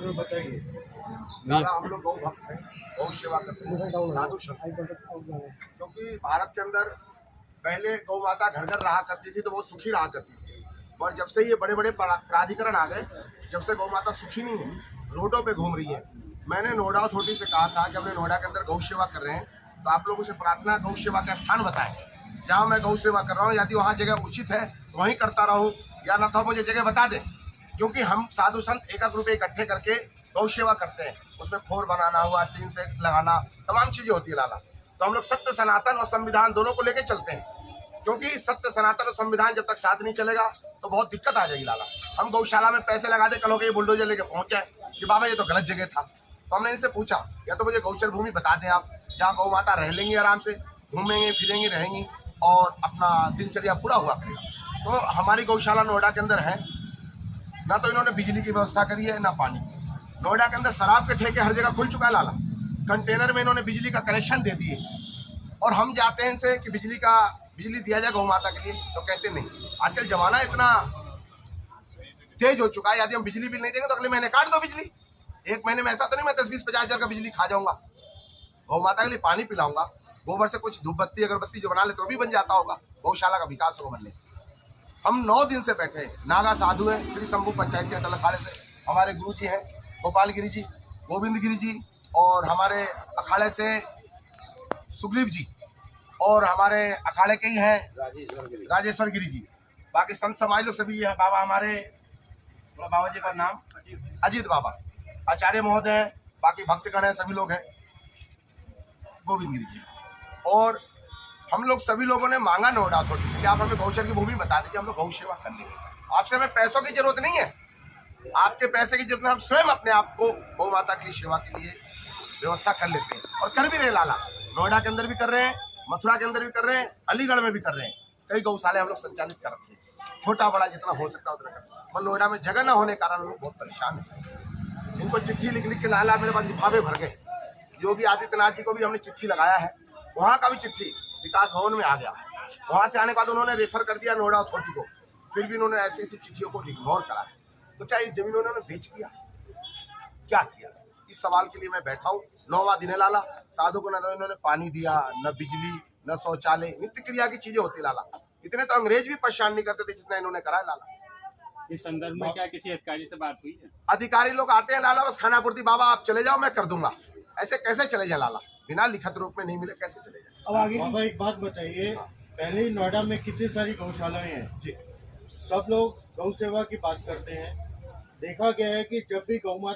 में बताइए। दादा हम लोग गौ भक्त हैं, गौ सेवा करते हैं, साधु संत। क्योंकि भारत के अंदर पहले गौ माता घर घर रहा करती थी तो वो सुखी रहा करती थी, और जब से ये बड़े बड़े प्राधिकरण आ गए, जब से गौ माता सुखी नहीं है, रोडों पे घूम रही है। मैंने नोएडा अथॉरिटी से कहा था कि हमने नोएडा के अंदर गौ सेवा कर रहे हैं, तो आप लोगों से प्रार्थना गौ सेवा का स्थान बताएं जहाँ मैं गौ सेवा कर रहा हूँ। यदि वहाँ जगह उचित है तो वहीं करता रहूँ, या न तो मुझे जगह बता दें। क्योंकि हम साधु संत 1 रुपये इकट्ठे करके गौ सेवा करते हैं, उसमें खोर बनाना हुआ, टीन से लगाना, तमाम चीजें होती है लाला। तो हम लोग सत्य सनातन और संविधान दोनों को लेके चलते हैं, क्योंकि सत्य सनातन और संविधान जब तक साथ नहीं चलेगा तो बहुत दिक्कत आ जाएगी लाला। हम गौशाला में पैसे लगा दे, कल हो गए बुलडोजर लेके पहुंच जाए कि बाबा ये तो गलत जगह था। तो हमने इनसे पूछा, या तो मुझे गौचर भूमि बता दें आप, जहाँ गौ माता रह लेंगी, आराम से घूमेंगे फिरेंगी रहेंगी और अपना दिनचर्या पूरा हुआ करेगा। तो हमारी गौशाला नोएडा के अंदर है, ना तो इन्होंने बिजली की व्यवस्था करी है ना पानी की। नोएडा के अंदर शराब के ठेके हर जगह खुल चुका है लाला, कंटेनर में इन्होंने बिजली का कनेक्शन दे दिए, और हम जाते हैं इनसे कि बिजली दिया जाए गौ माता के लिए, तो कहते नहीं। आजकल जमाना इतना तेज हो चुका है, यदि हम बिजली बिल नहीं देंगे तो अगले महीने काट दो बिजली। 1 महीने में ऐसा तो नहीं मैं 10-20-50 हज़ार का बिजली खा जाऊंगा। गौ माता के लिए पानी पिलाऊंगा, गोबर से कुछ धूप बत्ती अगरबत्ती जो बना ले तो भी बन जाता होगा, गौशाला का विकास होगा बनने। हम 9 दिन से बैठे हैं, नागा साधु है श्री शंभू पंचायत के अटल अखाड़े से, हमारे गुरु जी हैं गोपाल गिरी जी, गोविंद गिरी जी, और हमारे अखाड़े से सुग्रीव जी, और हमारे अखाड़े के ही हैं राजेश्वर गिरी जी। बाकी संत समाज लोग सभी है, बाबा हमारे बाबा जी का नाम अजीत बाबा, आचार्य महोदय, बाकी भक्तगण है, सभी लोग हैं, गोविंद गिरी जी। और हम लोग सभी लोगों ने मांगा नोएडा अथॉरिटी कि आप हमें गौचर की भूमि बता दीजिए, हम लोग गौ सेवा कर लेंगे। आपसे हमें पैसों की जरूरत नहीं है, आपके पैसे की जरूरत है, हम स्वयं अपने आप को गौ माता की सेवा के लिए व्यवस्था कर लेते हैं और कर भी रहे लाला। नोएडा के अंदर भी कर रहे हैं, मथुरा के अंदर भी कर रहे हैं, अलीगढ़ में भी कर रहे हैं, कई गौशाले हम लोग संचालित कर रखे हैं, छोटा बड़ा जितना हो सकता है उतना करते हैं। पर नोएडा में जगह न होने के कारण लोग बहुत परेशान हैं। इनको चिट्ठी लिख लिख के लाला मेरे पास लिफाफे भर गए। योगी आदित्यनाथ जी को भी हमने चिट्ठी लगाया है, वहाँ का भी चिट्ठी विकास भवन में आ गया, वहाँ से आने के बाद उन्होंने रेफर कर दिया नोएडा अथॉरिटी को, फिर भी उन्होंने ऐसी ऐसी चिट्ठियों को इग्नोर करा। तो क्या इस जमीन उन्होंने बेच दिया, क्या किया? इस सवाल के लिए मैं बैठा हूँ। 9वां दिन है लाला, साधु को न इन्होंने पानी दिया, न बिजली, न शौचालय, नित्य क्रिया की चीजें होती लाला। इतने तो अंग्रेज भी परेशान नहीं करते थे जितना इन्होंने करा है लाला। इस संदर्भ में क्या किसी अधिकारी से बात हुई है? अधिकारी लोग आते हैं लाला, बस खानापूर्ति, बाबा आप चले जाओ मैं कर दूंगा। ऐसे कैसे चले जाए लाला, बिना लिखित रूप में नहीं मिले कैसे चले जाए? अब आगे बाबा एक बात बताइए, पहले ही नोएडा में कितनी सारी गौशालाएं हैं जी, सब लोग गौ सेवा की बात करते हैं। देखा गया है कि जब भी गौ माता